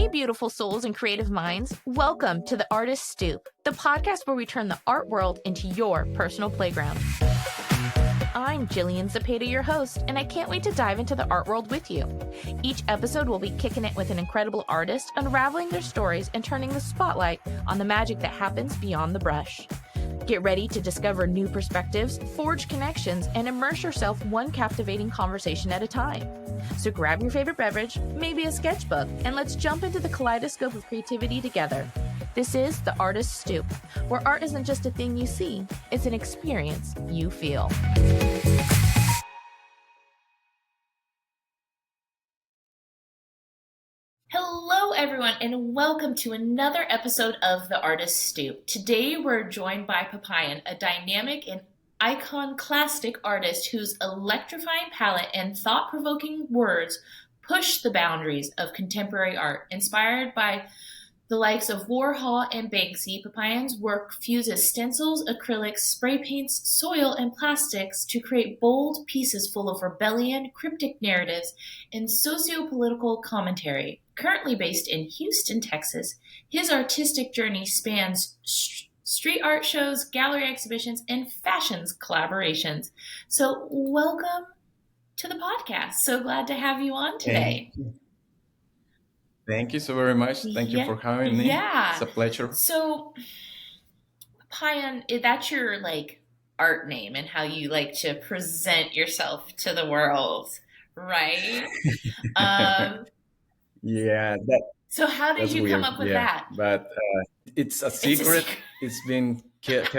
Hey, beautiful souls and creative minds. Welcome to the Artist Stoop, the podcast where we turn the art world into your personal playground. I'm Jillian Zepeda, your host, and I can't wait to dive into the art world with you. Each episode will be kicking it with an incredible artist, unraveling their stories and turning the spotlight on the magic that happens beyond the brush. Get ready to discover new perspectives, forge connections, and immerse yourself one captivating conversation at a time. So grab your favorite beverage, maybe a sketchbook, and let's jump into the kaleidoscope of creativity together. This is the Artist Stoop, where art isn't just a thing you see, it's an experience you feel. Hello, everyone, and welcome to another episode of The Artist Stoop. Today, we're joined by Papayon, a dynamic and iconoclastic artist whose electrifying palette and thought-provoking words push the boundaries of contemporary art. Inspired by the likes of Warhol and Banksy, Papayon's work fuses stencils, acrylics, spray paints, soil, and plastics to create bold pieces full of rebellion, cryptic narratives, and sociopolitical commentary. Currently based in Houston, Texas, his artistic journey spans street art shows, gallery exhibitions, and fashions collaborations. So welcome to the podcast. So glad to have you on today. Thank you so very much. Thank you for having me. Yeah. It's a pleasure. So, Papayon, that's your art name and how you like to present yourself to the world, right? Yeah. So how did you come up with that? But it's a secret. It's been kept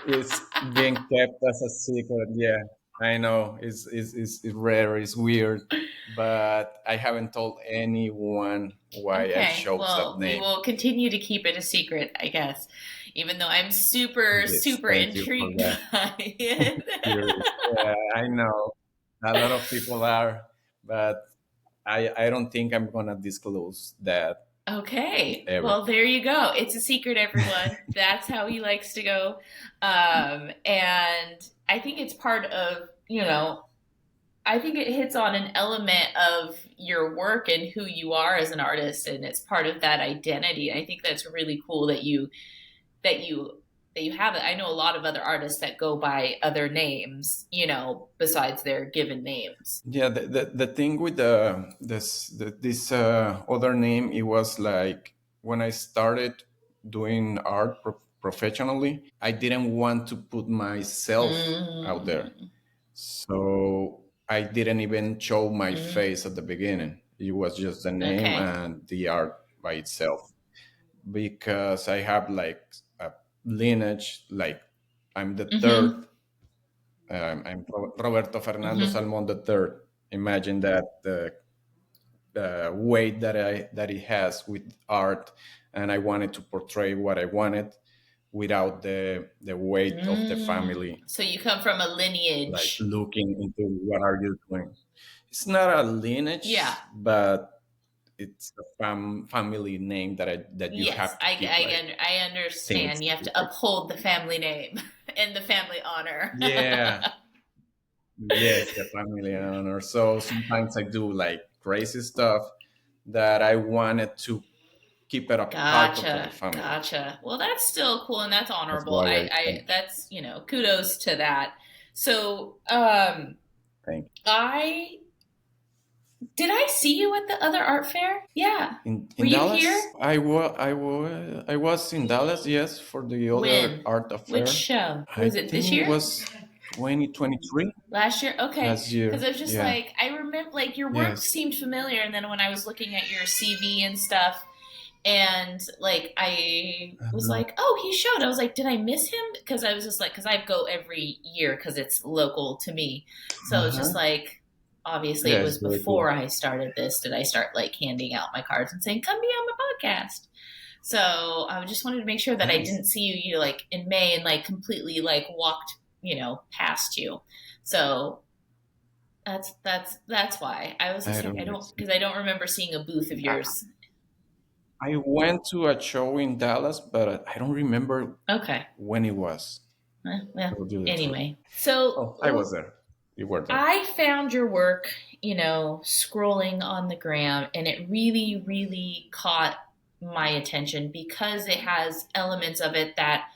it's being kept as a secret. Yeah, I know. It's rare. It's weird, but I haven't told anyone why I chose that name. We will continue to keep it a secret, I guess. Even though I'm super intrigued by it. Yeah, I know. A lot of people are, but I don't think I'm gonna disclose that. Okay. Ever. Well, there you go. It's a secret, everyone. That's how he likes to go. And I think it's part of, I think it hits on an element of your work and who you are as an artist, and it's part of that identity. I think that's really cool that you have it. I know a lot of other artists that go by other names, besides their given names. Yeah, the thing with this other name, it was like when I started doing art professionally, I didn't want to put myself out there. So I didn't even show my face at the beginning. It was just the name and the art by itself. Because I have like a lineage, like I'm the third. I'm Roberto Fernando Salmon III. Imagine that the weight that he has with art, and I wanted to portray what I wanted without the weight of the family. So you come from a lineage. Like looking into what are you doing. It's not a lineage, but it's a family name that you have to keep. I understand. You have to uphold the family name and the family honor. Yeah. Yes, the family honor. So sometimes I do like crazy stuff that I wanted to keep it a part of the family. Gotcha. Well, that's still cool and that's honorable. That's kudos to that. So, thank you. Did I see you at the other art fair? Yeah. In Were Dallas? you here? I was in Dallas, yes, for the other art affair. Which show? Was it this year? It was 2023. Last year? Okay. Last year. Because I was just I remember, your work seemed familiar, and then when I was looking at your CV and stuff, and I was like, oh, he showed. I was like, did I miss him? Because I was just because I go every year because it's local to me. So it's just obviously it was before I started this. Did I start handing out my cards and saying, come be on my podcast? So I just wanted to make sure that I didn't see you, in May and completely walked, past you. So that's why I was just because I don't remember seeing a booth of yours. I went to a show in Dallas, but I don't remember when it was. Well, anyway, so I was there. you were there. I found your work, scrolling on the gram, and it really, really caught my attention because it has elements of it that,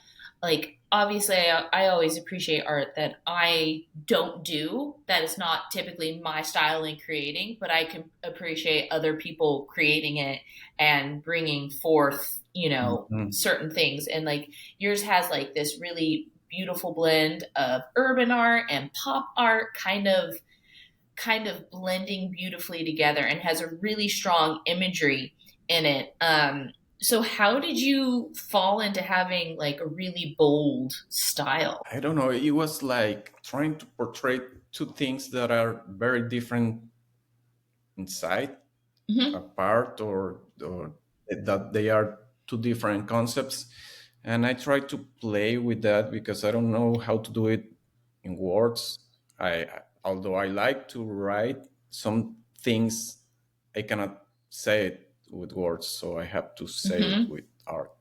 like, obviously, I always appreciate art that I don't do, that is not typically my style in creating, but I can appreciate other people creating it and bringing forth, Mhm. certain things. And like yours has like this really beautiful blend of urban art and pop art kind of blending beautifully together and has a really strong imagery in it. So how did you fall into having like a really bold style? I don't know. It was like trying to portray two things that are very different inside, Hmm. apart, or that they are two different concepts. And I try to play with that because I don't know how to do it in words. Although I like to write some things, I cannot say it with words, so I have to say it Hmm. with art.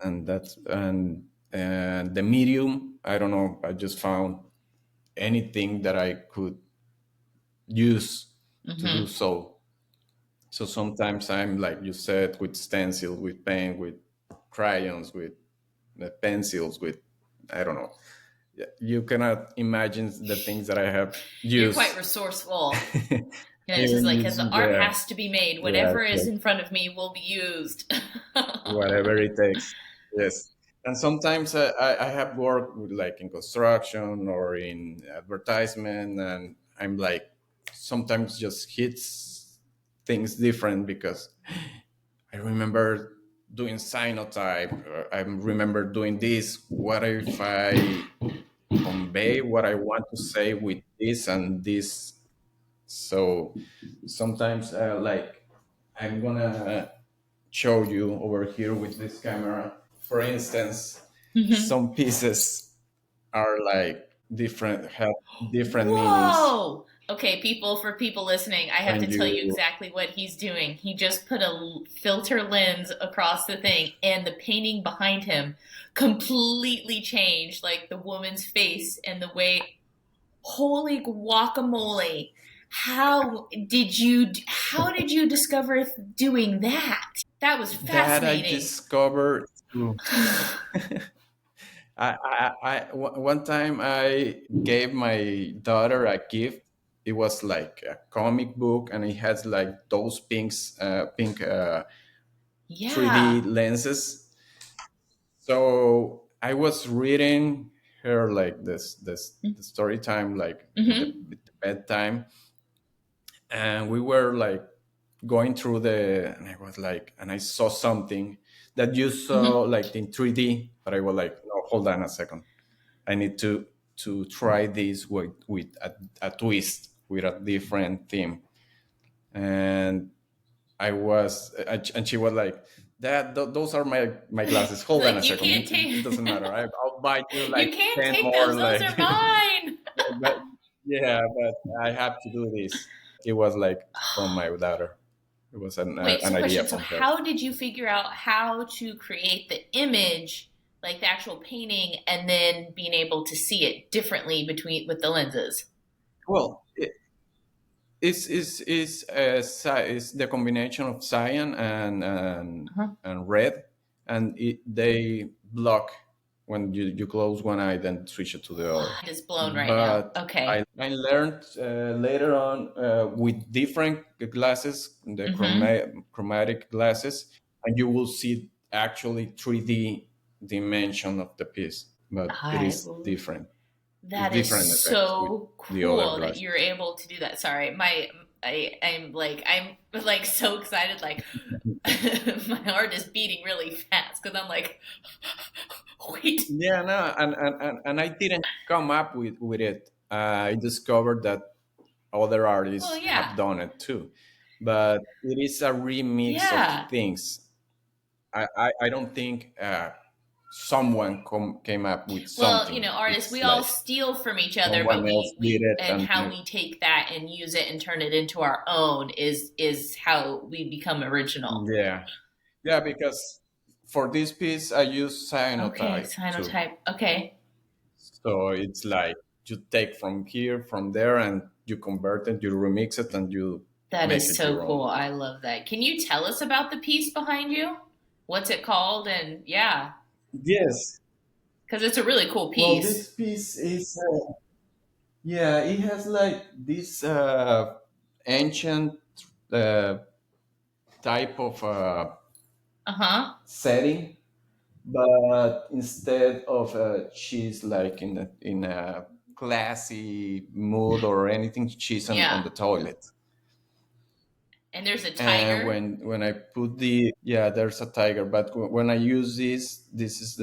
And the medium, I don't know. I just found anything that I could use to do Hmm. so. So sometimes I'm like you said, with stencil, with paint, with crayons, with pencils, with I don't know. Yeah, you cannot imagine the things that I have You're quite used. resourceful. And it's just Even like use the art yeah, has to be made. yeah, Whatever is like in front of me will be used. whatever it takes. Yes. And sometimes I have worked with like in construction or in advertisement, and I'm like sometimes just hits things different because I remember doing cyanotype. I remember doing this. What if I convey what I want to say with this and this? So sometimes, like, I'm gonna show you over here with this camera. For instance, Hmm. some pieces are like different, have different meanings Whoa! Okay, people, for people listening, I have when to tell you you. exactly what he's doing. He just put a filter lens across the thing, and the painting behind him completely changed, like the woman's face and the way. Holy guacamole! How did you discover doing that? That was That I fascinating. discovered through. One time I gave my daughter a gift. It was like a comic book, and it has like those pink Yeah. 3D lenses. So I was reading her like this the story time, like Mm-hmm. the bedtime, and we were like going through and I was like, and I saw something that you saw Mm-hmm. like in 3D, but I was like, no, hold on a second. I need to try this with a twist, with a different theme. And and she was like, "Dad, those are my glasses. Hold on a Like you second. can't It take doesn't matter. I'll buy you like you can't 10 take more. those. Those Like, are mine. but yeah, but I have to do this." It was like from my daughter. It was Wait, so an idea question. So from her. how did you figure out how to create the image, like the actual painting, and then being able to see it differently between with the lenses? Well, it's the combination of cyan Uh-huh. and red, and they block when you close one eye, then switch it to the other. Mind is blown right now. But Okay. I learned later on with different glasses, the Mm-hmm. chromatic glasses, and you will see actually 3D dimension of the piece, but it I is will. different. It's That is different effect with so the other cool that you're glasses. able to do that. Sorry, I'm like so excited. Like my heart is beating really fast because I'm like, wait. Yeah, no, and I didn't come up with it. I discovered that other Well, artists yeah, have done it too, but it is a remix of yeah. things. I don't think someone came up with Well, something. artists, It's we all like steal from each other, but someone else did we it, and and how we take that and use it and turn it into our own is how we become original. yeah, yeah. Because for this piece, I use Okay, cyanotype too. cyanotype. Okay. So it's like you take from here, from there, and you convert it, you remix it, and you That make is it so your cool. own. I love that. Can you tell us about the piece behind you? What's it called? And yeah, Yes. because it's a really cool Well, piece. this piece is, yeah, it has like this ancient uh, type of Uh huh. setting, but instead of she's like in a classy mood or anything, she's on Yeah. the toilet. And there's a And tiger. when I put the, yeah, there's a tiger, but when I use this is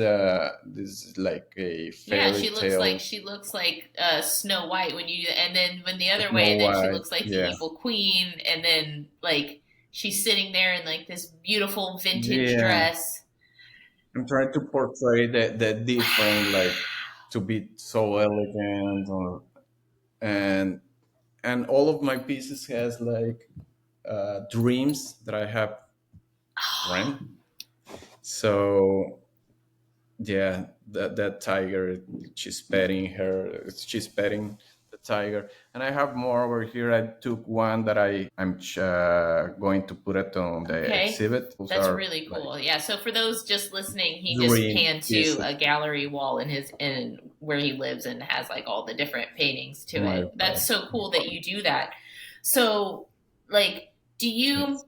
like a Yeah, fairy tale. she looks like Snow White when you and then when the other Snow way, then she White, looks like the yeah. evil queen, and then like she's sitting there in like this beautiful vintage Yeah, dress. I'm trying to portray the different, Wow. like, to be so elegant, and and all of my pieces has like dreams that I have dreamt. So yeah, that tiger, she's petting the tiger, and I have more over here. I took one that I'm going to put it on the Okay. exhibit. Those That's are really like cool. Yeah. So for those just listening, he just dream panned to a pieces gallery wall in his in where he lives and has like all the different paintings to in my it. That's so cool that you do that. So like do you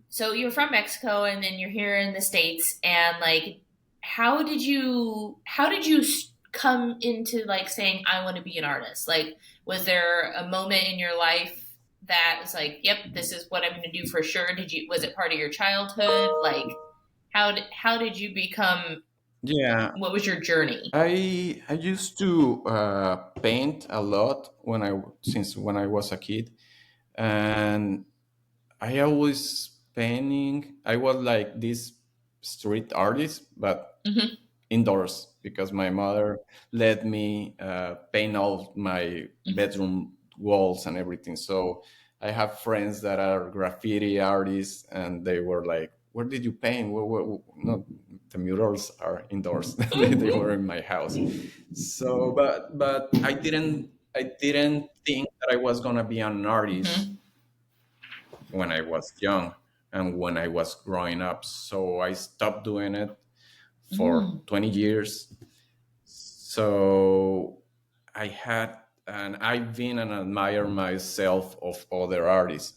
so you're from Mexico and then you're here in the States and like how did you come into like saying I want to be an artist? Like was there a moment in your life that was like, yep, this is what I'm going to do for sure? Did you was it part of your childhood? Like how did you become Yeah, what was your journey? I used to paint a lot since when I was a kid, and I always painting. I was like this street artist, but Hmm. indoors, because my mother let me paint all my bedroom walls and everything. So I have friends that are graffiti artists, and they were like, "Where did you paint?" No, the murals are indoors. They were in my house. So, but I didn't think that I was gonna be an artist Hmm. when I was young and when I was growing up. So I stopped doing it for Hmm. 20 years. So I had, and I've been and admire myself of other artists.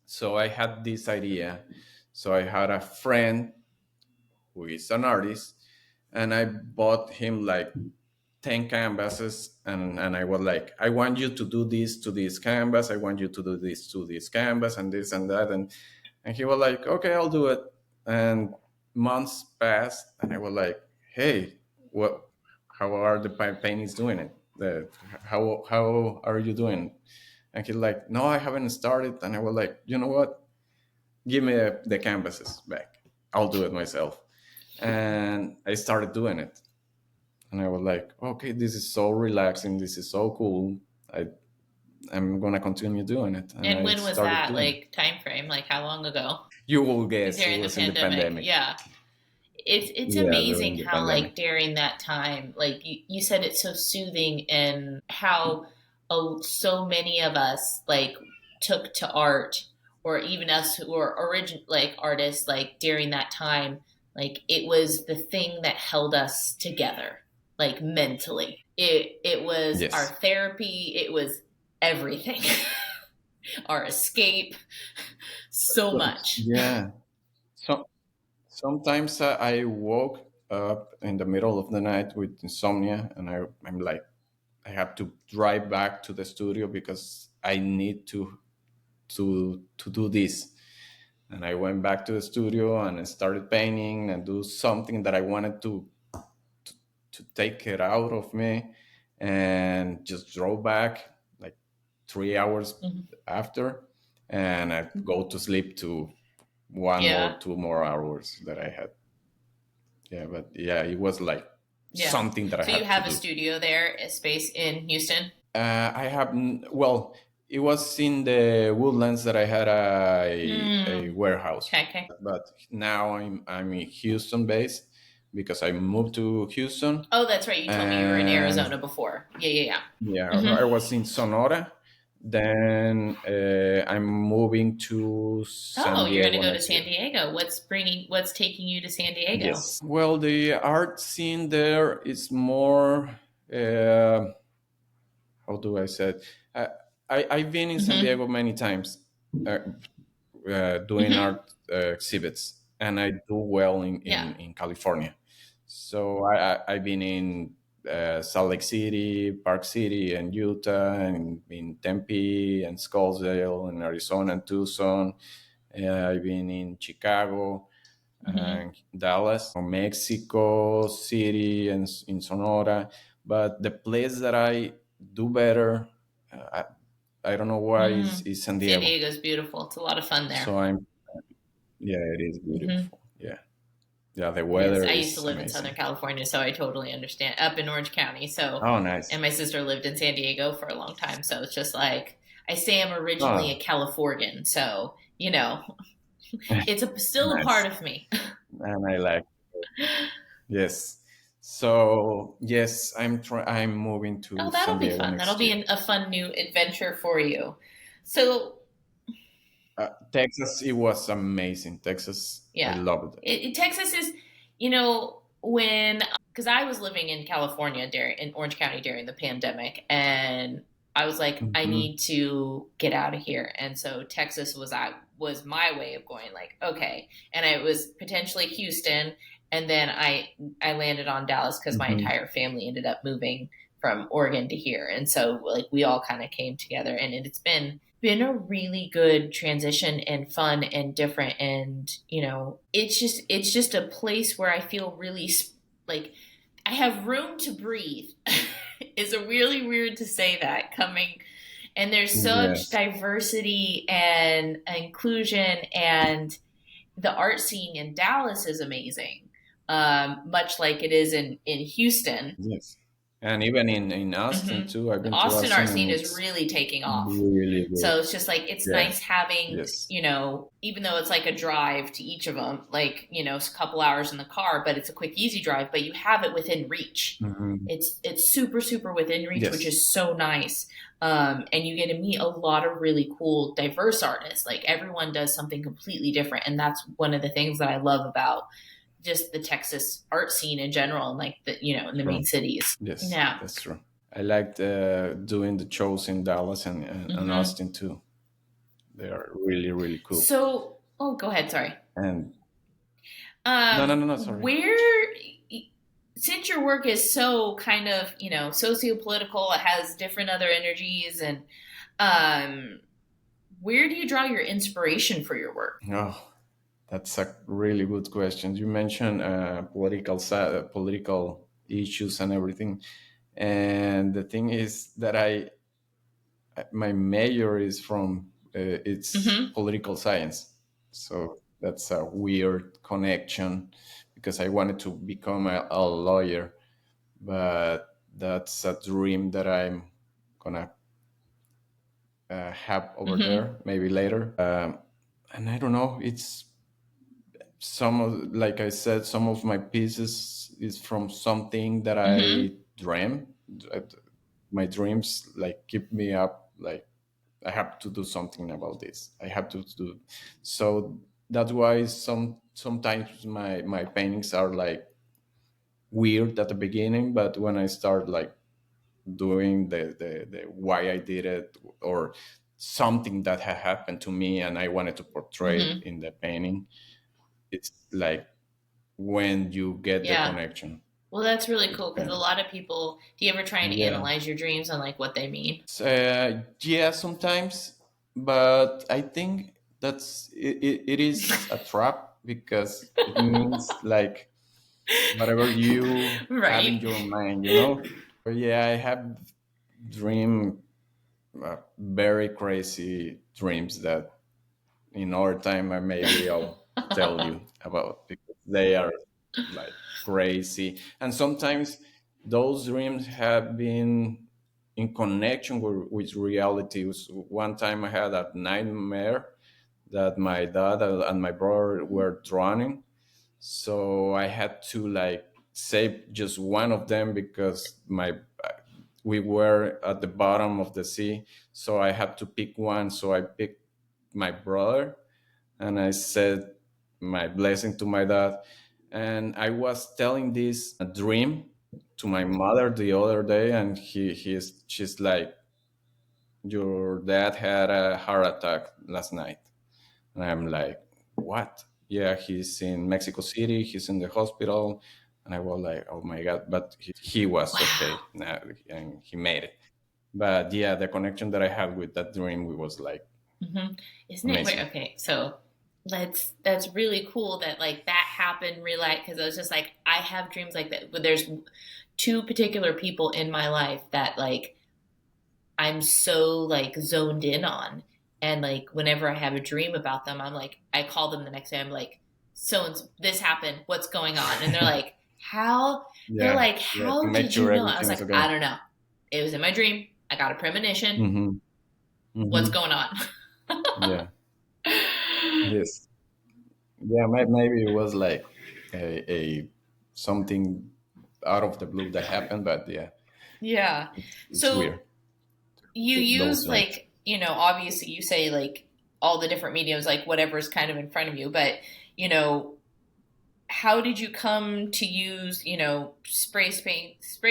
So I had this idea. So I had a friend who is an artist, and I bought him like 10 canvases, and I was like, I want you to do this to this canvas, I want you to do this to this canvas, and this and that. And he was like, okay, I'll do it. And months passed, and I was like, hey, what, how are the paintings doing it? How are you doing? And he's like, no, I haven't started. And I was like, you know what, give me the canvases back, I'll do it myself. And I started doing it, and I was like, okay, this is so relaxing, this is so cool. I I'm gonna continue doing it, and And I when was started that? doing it. Like time frame? Like how long ago? You will guess, it During the was in the pandemic. pandemic. Yeah. It's Yeah, amazing during the how like pandemic. during that time like you said it's so soothing and how so many of us like took to art or even us who were origin like artists like during that time like it was the thing that held us together like mentally it was our Yes. therapy it was everything our escape so much. Yeah. So sometimes I woke up in the middle of the night with insomnia, and I'm like, I have to drive back to the studio because I need to do this. And I went back to the studio and I started painting and do something that I wanted to take it out of me, and just drove back like 3 hours Mhm. after, and I go to sleep to one more Yeah. 2 more hours that I had. Yeah, but yeah, it was like Yeah. something that I So you had to have a do. studio there, a space in Houston? I have well, it was in the Woodlands that I had a Mm. warehouse, Okay, okay. but now I'm in Houston based, because I moved to Houston, Oh, that's right. You told me you were in and Arizona before. Yeah, yeah, yeah, yeah. I was in Sonora. Then I'm moving to Oh, San you're going to Diego go to next San year. Diego. What's taking you to San Diego? Yes. Well, the art scene there is more. Uh, how do I say it? I've been in San Mm-hmm. Diego many times, uh, doing Mm-hmm. art exhibits, and I do well Yeah. in California. So I've been in Salt Lake City, Park City, and Utah, and in Tempe and Scottsdale, and Arizona and Tucson. I've been in Chicago Mm-hmm. and Dallas, or Mexico City, and in Sonora. But the place that I do better, I don't know why, Mm. is San San Diego. Diego's beautiful. It's a lot of fun there. So I'm, yeah, it is Mm-hmm. beautiful. Yeah, yeah, the Yes, weather I used to is live in Southern amazing. California, so I totally understand. Up in Orange County, so Oh, nice. and my sister lived in San Diego for a long time, so it's just like I say I'm originally a Oh, Californian, so it's still a part nice, of me. and I like, yes. So yes, I'm moving Oh, to that'll San be Diego fun. That'll next be year. a fun new adventure for you. So, Texas, it was amazing. Texas, I yeah, loved it. Texas is, when because I was living in California during in Orange County during the pandemic, and I was like, I Hmm. need to get out of here, and so Texas was my way of going like, okay, and I was potentially Houston, and then I landed on Dallas because my Hmm. entire family ended up moving from Oregon to here, and so like we all kind of came together, and it's been a really good transition and fun and different, and it's just a place where I feel really like I have room to breathe. It's a really weird to say that coming, and there's such Yes, diversity and inclusion, and the art scene in Dallas is amazing, much like it is in Houston. yes, and even in Austin Hmm. too. I've The been to Austin Austin, art and scene is it's really taking off. really good. So it's just like it's Yeah. nice having, Yes. even though it's like a drive to each of them, like, it's a couple hours in the car, but it's a quick, easy drive, but you have it within reach. Hmm. It's super, super within reach, which Yes. is so nice. And you get to meet a lot of really cool, diverse artists. Like everyone does something completely different. And that's one of the things that I love about just the Texas art scene in general, and like in the main True. cities. Yes, Yeah. that's true. I liked doing the shows in Dallas and Hmm. Austin too. They are really, really cool. So, oh, go ahead. Sorry. And no, no, no, no. Sorry. Where, since your work is so kind of, sociopolitical, it has different other energies, and um, where do you draw your inspiration for your work? Oh, that's a really good question. You mentioned political issues and everything, and the thing is that my major is from it's Hmm. political science, so that's a weird connection because I wanted to become a lawyer, but that's a dream that I'm gonna have over Hmm. there maybe later. And I don't know, it's some of, like I said, some of my pieces is from something that I Hmm. dream. My dreams like keep me up, like I have to do something about this. I have to do. So that's why sometimes my paintings are like weird at the beginning, but when I start like doing the why I did it, or something that had happened to me and I wanted to portray it Hmm. in the painting, it's like when you get the Yeah. connection Well, that's really with the cool because a painting. lot of people, do you ever try and Yeah. analyze your dreams on like what they mean? Yeah, sometimes, but I think it is a trap because it means like whatever you have in Right. your mind, you know. But yeah, I have dream very crazy dreams that in our time I maybe I'll tell you about because they are like crazy, and sometimes those dreams have been in connection with reality. One time I had a nightmare that my dad and my brother were drowning, So I had to like save just one of them because my we were at the bottom of the sea, so I had to pick one. So I picked my brother, and I said my blessing to my dad. And I was telling this dream to my mother the other day, and she's like, "Your dad had a heart attack last night." And I'm like, "What?" "Yeah, he's in Mexico City. He's in the hospital." And I was like, "Oh my god!" But he was Wow. okay now, and he made it. But yeah, the connection that I had with that dream was like Hmm. Isn't it weird? amazing. Okay, so that's really cool that like that happened real life because I was just like I have dreams like that. But there's two particular people in my life that like I'm so like zoned in on, and like whenever I have a dream about them, I'm like I call them the next day. I'm like, so and this happened. What's going on? And they're like, how? They're Yeah, like, yeah, to how make did you sure know? I was everything is like, okay. I don't know. It was in my dream. I got a premonition. Mm-hmm. What's Mm-hmm. going on? Yeah. Yes. Yeah. Maybe it was like a something out of the blue that happened, but yeah, Yeah. it's weird. So you Those use dreams. like, obviously you say like all the different mediums, like whatever's kind of in front of you, but you know, how did you come to use, spray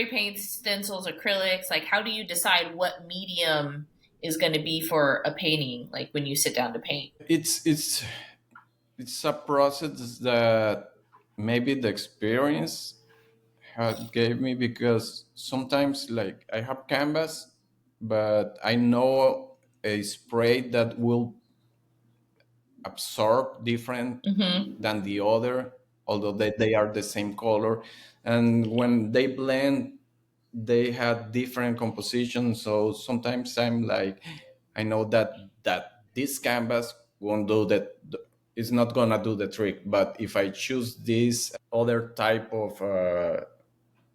paint, stencils, acrylics? Like how do you decide what medium is going to be for a painting, like when you sit down to paint? It's a process that maybe the experience had gave me, because sometimes like I have canvas, but I know a spray that will absorb different Mm-hmm. than the other, although they are the same color. And when they blend, they have different compositions. So sometimes I'm like, I know that this canvas won't do that. It's not gonna do the trick. But if I choose this other type of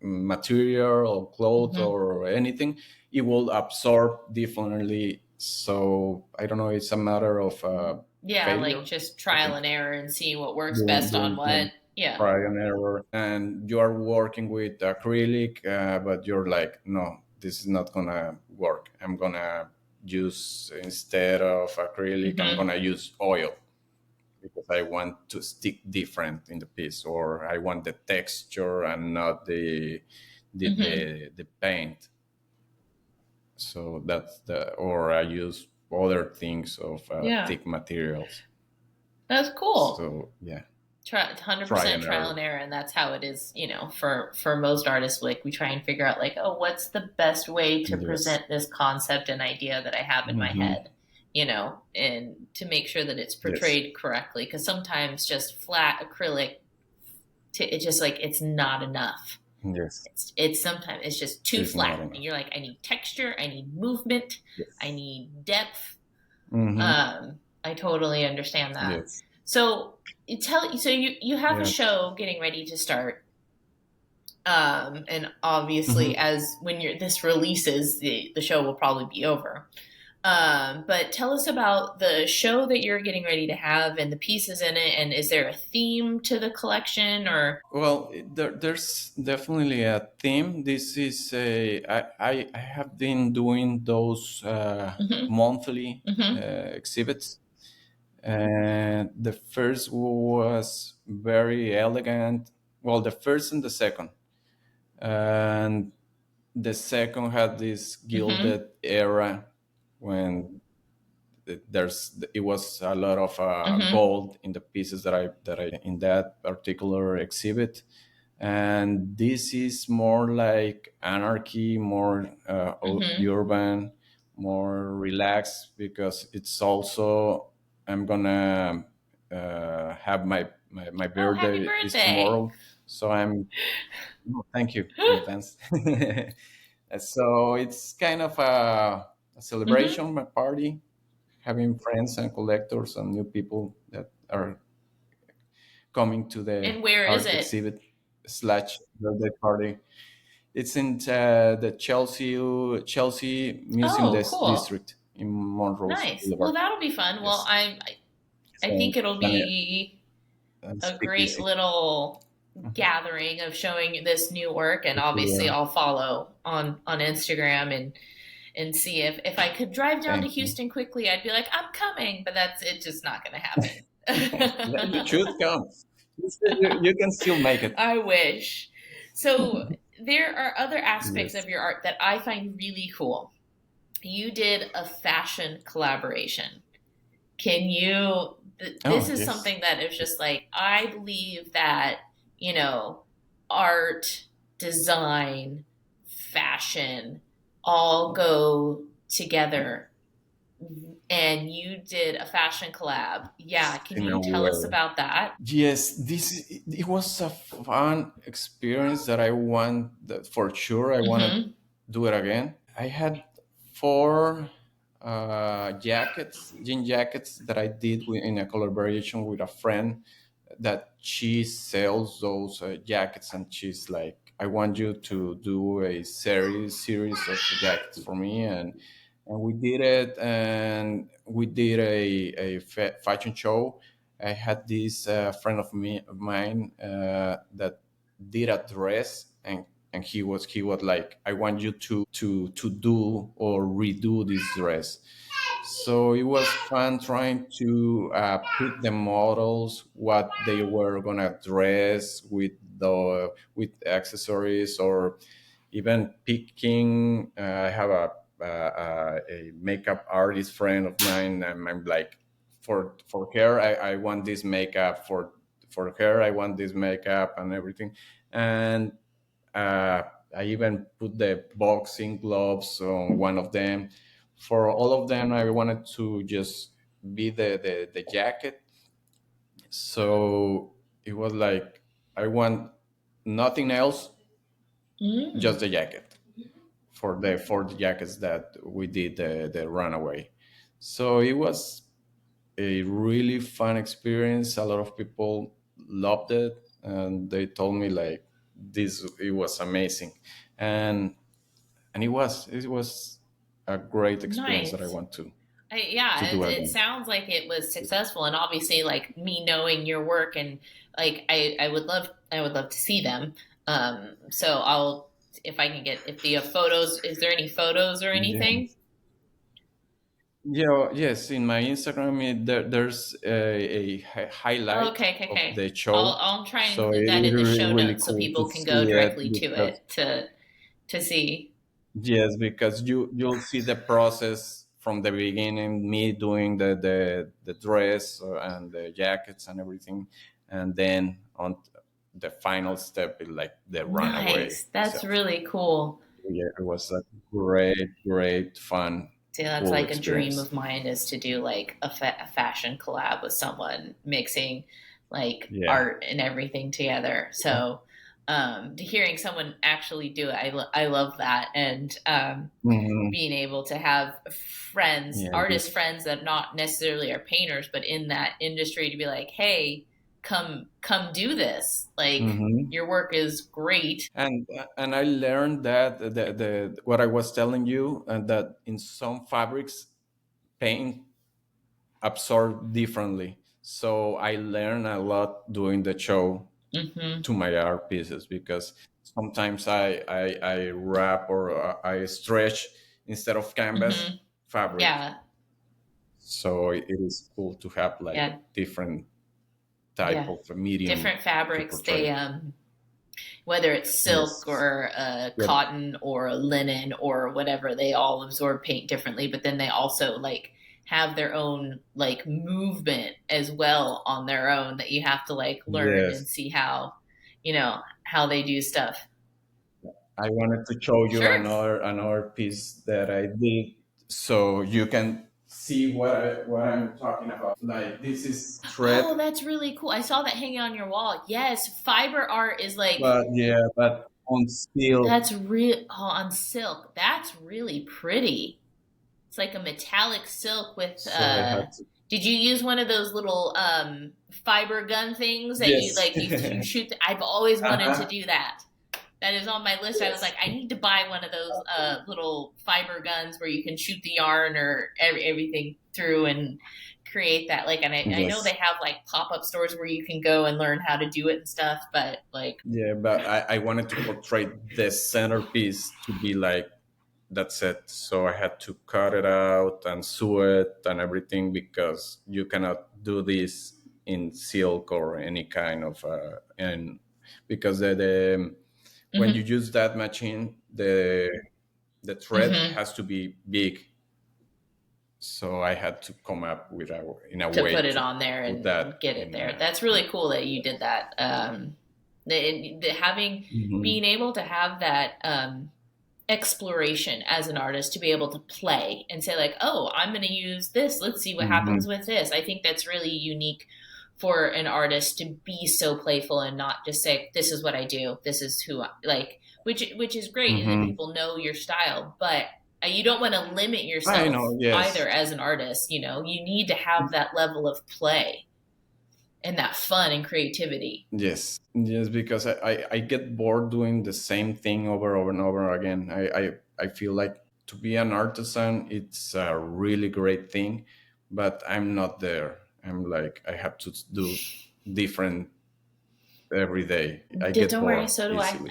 material or clothes Mm-hmm. or anything, it will absorb differently. So I don't know. It's a matter of Yeah, like failure, just I trial think. and error and seeing what works doing best on doing, what. doing Yeah. trial and error, and you are working with acrylic, but you're like, no, this is not gonna work. I'm gonna use, instead of acrylic, I'm Mm-hmm. gonna use oil because I want to stick different in the piece, or I want the texture and not Mm-hmm. the paint. So that's the, or I use other things of Yeah. thick materials. That's cool. So yeah, Try try 100% and trial error. and error, and that's how it is, for most artists. Like we try and figure out like, oh, what's the best way to Yes. present this concept and idea that I have in my Hmm. head, and to make sure that it's Yes. portrayed correctly, because sometimes just flat acrylic it just like it's not enough. Yes. It's sometimes it's just too It's flat not and enough. you're like, I need texture, I need movement, I Yes. need depth. Hmm. I totally understand that. Yes. So you have a Yeah. show getting ready to start, and obviously Hmm. as when this releases, the show will probably be over. But tell us about the show that you're getting ready to have and the pieces in it, and is there a theme to the collection or? Well, there's definitely a theme. This is I have been doing those Mm-hmm, monthly mm-hmm, exhibits, and the first was very elegant. Well, the first and the second, and the second had this mm-hmm, gilded era when it was a lot of mm-hmm, gold in the pieces that I in that particular exhibit. And this is more like anarchy, more mm-hmm. urban, more relaxed, because it's also, I'm gonna have my Oh, happy birthday is birthday! tomorrow. So I'm, oh, thank you in advance. So it's kind of a Mm-hmm. celebration, a party, having friends and collectors and new people that are coming to the And where is art it? exhibit slash birthday party. It's in the Chelsea Museum Oh, cool. District in Montrose Nice. Well, Boulevard. that'll be fun. Well, Yes, I so think it'll and be a speak great easy. little Mhm. gathering of showing this new work, and obviously Yeah, I'll follow on Instagram and see if I could drive down to thank you. Houston quickly, I'd be like, I'm coming, but that's it, just not going to You happen. should come. You can still make it. I wish. So there are other aspects Yes. of your art that I find really cool. You did a fashion collaboration. Can you? This Oh, is yes. something that is just like, I believe that, you know, art, design, fashion all go together. And you did a fashion collab. Yeah. Can In a you tell us way. about that? Yes, it was a fun experience that I want that for sure. I want to Mm-hmm. do it again. I had four jackets, jean jackets that I did in a collaboration with a friend that she sells those jackets, and she's like, I want you to do a series of jackets for me, and we did it, and we did a fashion show. I had this friend of mine that did a dress, and he was like, I want you to do or redo this dress. So it was fun trying to pick the models, what they were gonna dress with accessories, or even picking. I have a makeup artist friend of mine, and I'm like, for her, I want this makeup for her. I want this makeup and everything, and uh, I even put the boxing gloves on one of them. For all of them, I wanted to just be the jacket. So it was like, I want nothing else, just Mm. the jacket for the jackets that we did the runaway. So it was a really fun experience. A lot of people loved it, and they told me like this it was amazing, and it was a great experience that I Nice. want to Yeah, do it again. sounds like it was successful, and obviously, like me knowing your work, and like I would love to see them. So I'll, if I can get, if the photos, is there any photos or anything? Yes. Yeah, yes. In my Instagram, there's a highlight Okay, okay, of okay. the show, I'll try and so include it that is in the show really notes so cool to people can go see it directly to because it to see. yes, because you'll see the process from the beginning, me doing the dress and the jackets and everything, and then on the final step is like the runaway Nice. That's itself. really cool. Yeah, it was a great fun, See, that's cool like a dream experience. of mine, is to do like a fashion collab with someone, mixing like Yeah. art and everything together. So, to hearing someone actually do it, I love that. And Hmm. being able to have friends, Yeah, artist friends that not necessarily are painters, but in that industry, to be like, hey, come do this. Like, hmm your work is great. and I learned that the what I was telling you, and that in some fabrics paint absorb differently. So I learned a lot doing the show Mm-hmm. to my art pieces, because sometimes I wrap or I stretch instead of canvas Mm-hmm. fabric. Yeah. So it is cool to have like Yeah. different type Yeah. of a medium Different to fabrics. They portray. whether it's silk Yes. or Yep. cotton or linen or whatever, they all absorb paint differently. But then they also like have their own like movement as well on their own, that you have to like learn and Yes. see how, how they do stuff. I wanted to show you Sure. another piece that I did, so you can see what I'm talking about. Like this is Oh, thread, that's really cool. I saw that hanging on your wall. Yes, fiber art is like, but yeah, but on steel. that's real, oh, on silk. That's really pretty. It's like a metallic silk with So I had to. did you use one of those little fiber gun things that you Yes. like you shoot I've always wanted to Uh-huh. do that. That is on my list. I was Yes. like, I need to buy one of those little fiber guns where you can shoot the yarn or everything through, and create that. Like, and I know they Yes. have like pop-up stores where you can go and learn how to do it and stuff, but like, Yeah, but I wanted to portray the centerpiece to be like that's it. So I had to cut it out and sew it and everything because you cannot do this in silk or any kind of and because the when you mm-hmm, use that machine, the thread mm-hmm, has to be big. So I had to come up with a in a to way put it to on there put and that get it in. there. That's really cool that you did that. Having Mhm. being able to have that exploration as an artist to be able to play and say like, oh, I'm going to use this, let's see what happens Mhm. with this. I think that's really unique for an artist to be so playful and not just say, this is what I do, this is who I like, which is great and that Mhm. people know your style, but you don't want to limit I yourself know. Yes. either as an artist. You need to have that level of play and that fun and creativity. Yes, yes, because I get bored doing the same thing over and over again. I feel like to be an artisan, it's a really great thing, but I'm not there. I'm like, I have to do different every day. I get Don't worry, bored so do I. easily.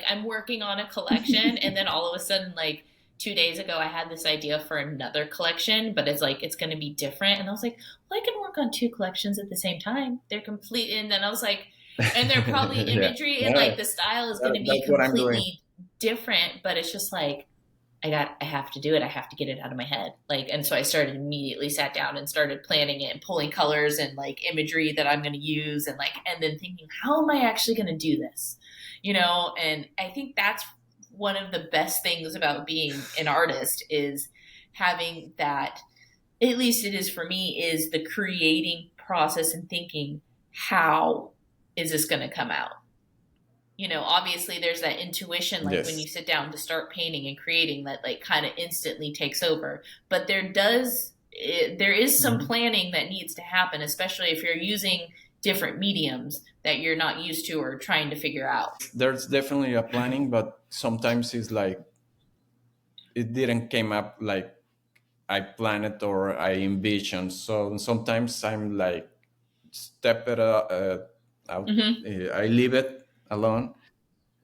I'm working on a collection, and then all of a sudden, like 2 days ago, I had this idea for another collection, but it's like it's going to be different. And I was like, well, I can work on two collections at the same time. They're complete, and then I was like, and they're probably Yeah, imagery and yeah, like the style is going to be that's what I'm doing. completely different, but it's just like I have to do it. I have to get it out of my head. Like, and so I started immediately sat down and started planning it and pulling colors and like imagery that I'm going to use and like, and then thinking, how am I actually going to do this? And I think that's one of the best things about being an artist is having that, at least it is for me, is the creating process and thinking, how is this going to come out? Obviously there's that intuition, like when you Yes. sit down to start painting and creating, that like kind of instantly takes over. But there is some Mhm. planning that needs to happen, especially if you're using different mediums that you're not used to or trying to figure out. There's definitely a planning, but sometimes it's like it didn't came up like I planned it or I envisioned. So sometimes I'm like step it out. Mm-hmm. I leave it alone,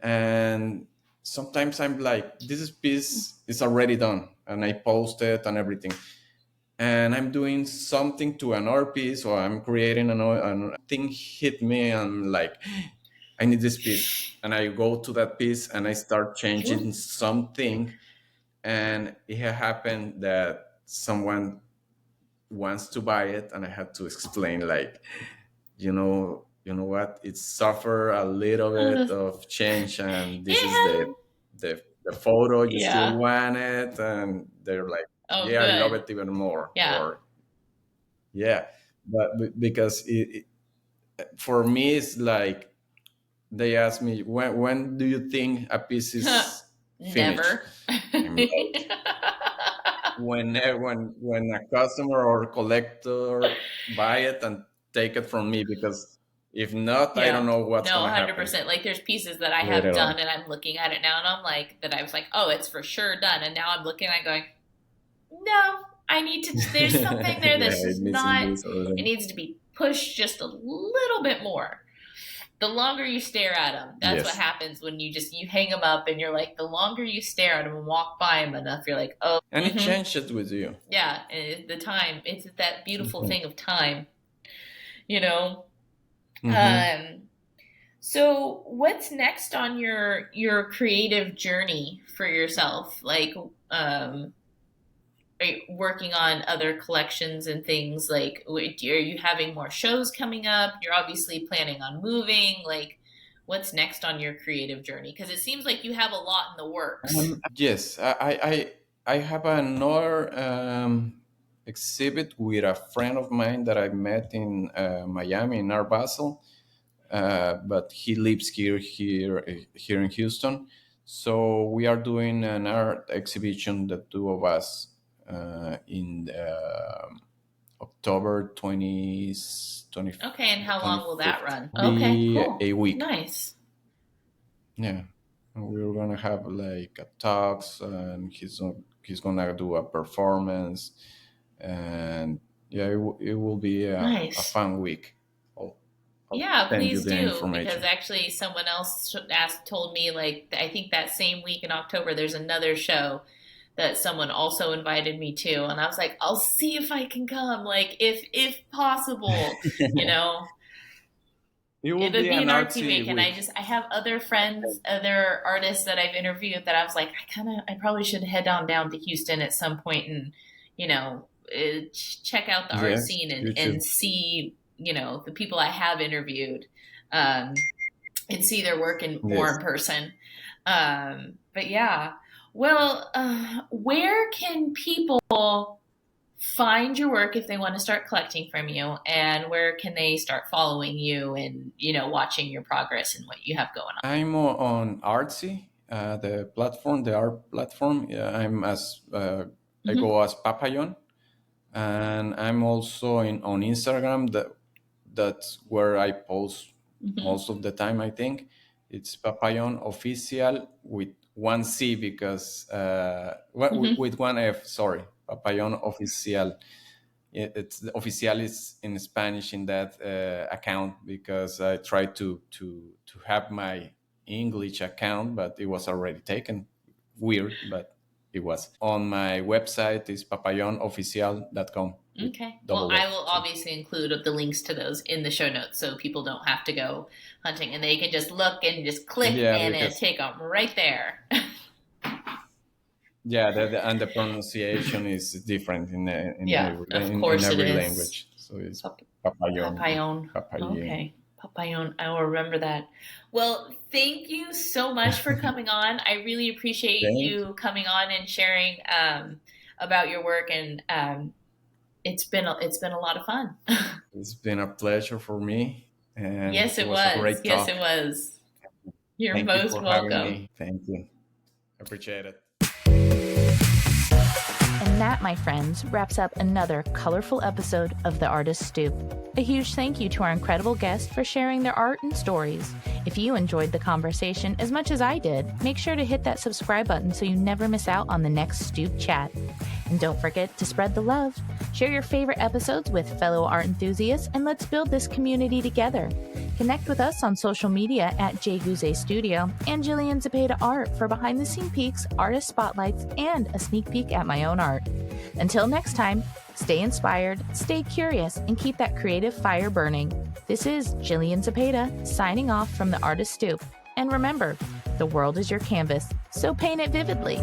and sometimes I'm like, this piece is already done, and I post it and everything. And I'm doing something to another piece, or I'm creating another thing hit me, and I'm like, I need this piece, and I go to that piece and I start changing something, and it happened that someone wants to buy it, and I had to explain like, you know what, it suffer a little bit Uh, of change, and this is yeah. the photo you still Yeah. want it, and they're like, Oh, yeah, I love good. it even more, Yeah. or yeah, but because for me it's like they ask me, when do you think a piece is finished? Never. I'm like, when a customer or collector buy it and take it from me, because if not, I don't Yeah. know what's No, gonna happen 100%. Like there's pieces that I have later on. done and I'm looking at it now and I'm like, that I was like, oh, it's for sure done. And now I'm looking at it going, no, I need to, there's something there Yeah, that's it just missing not, this or it that. needs to be pushed just a little bit more. The longer you stare at them, that's what Yes, happens when you hang them up and you're like, the longer you stare at them and walk by them enough, you're like, oh, and it mm-hmm. changes with you. Yeah. And the time, it's that beautiful Mhm. thing of time, you know? Mhm. Um, So, what's next on your creative journey for yourself? Like, are you working on other collections and things? Like, are you having more shows coming up? You're obviously planning on moving. Like, what's next on your creative journey? Because it seems like you have a lot in the works. Yes, I have another exhibit with a friend of mine that I met in Miami, in Art Basel, but he lives here in Houston. So we are doing an art exhibition, the two of us, in October 20, 20 Okay, and how long will that 25th. run? Okay, Be cool, a week. nice. Yeah, and we were gonna have like a talks, and he's gonna do a performance, and Yeah, it will be a Nice. fun week. I'll, I'll Yeah, send you please the do, because information. actually someone else told me, like, I think that same week in October there's another show that someone also invited me to, and I was like, I'll see if I can come, like, if possible, you know. It It will would be be an an artsy artsy week, and week. I have other friends, other artists that I've interviewed that I was like, I probably should head on down to Houston at some point and, you know, check out the art Yes, scene you and should. see, you know, the people I have interviewed, and see their work in more Yes. in person. But yeah, well, where can people find your work if they want to start collecting from you, and where can they start following you and, you know, watching your progress and what you have going on? I'm on Artsy, the platform, the art platform. Yeah, I Mm-hmm. go as Papayon, and I'm also in on Instagram. That's where I post Mm-hmm. most of the time. I think it's Papayon Official with one C because Mm-hmm. with one F. Sorry, Papayon Official. It's the Oficial is in Spanish in that account because I tried to have my English account, but it was already taken. Weird, but it was on my website is papayonoficial.com with Okay. Well, double I F. will So obviously include the links to those in the show notes so people don't have to go hunting, and they can just look and just click yeah, and because take them right there. yeah, and the pronunciation is different Yeah, of in course it every is. language. So it's Pap- papayon, Papayon. papayon. Okay. Papayon. I will remember that. Well, thank you so much for coming on. I really appreciate Thank you coming on and sharing about your work, and it's been a lot of fun. It's been a pleasure for me, and Yes, it it was a was. great Yes, it talk. was. You're Thank you most for having welcome. me. Thank you. Appreciate it. And that, my friends, wraps up another colorful episode of The Artist Stoop. A huge thank you to our incredible guests for sharing their art and stories. If you enjoyed the conversation as much as I did, make sure to hit that subscribe button so you never miss out on the next Stoop chat. And don't forget to spread the love. Share your favorite episodes with fellow art enthusiasts, and let's build this community together. Connect with us on social media at JGuze Studio and Jillian Zepeda Art for behind-the-scene peeks, artist spotlights, and a sneak peek at my own art. Until next time, stay inspired, stay curious, and keep that creative fire burning. This is Jillian Zepeda signing off from The Artist Stoop. And remember, the world is your canvas, so paint it vividly.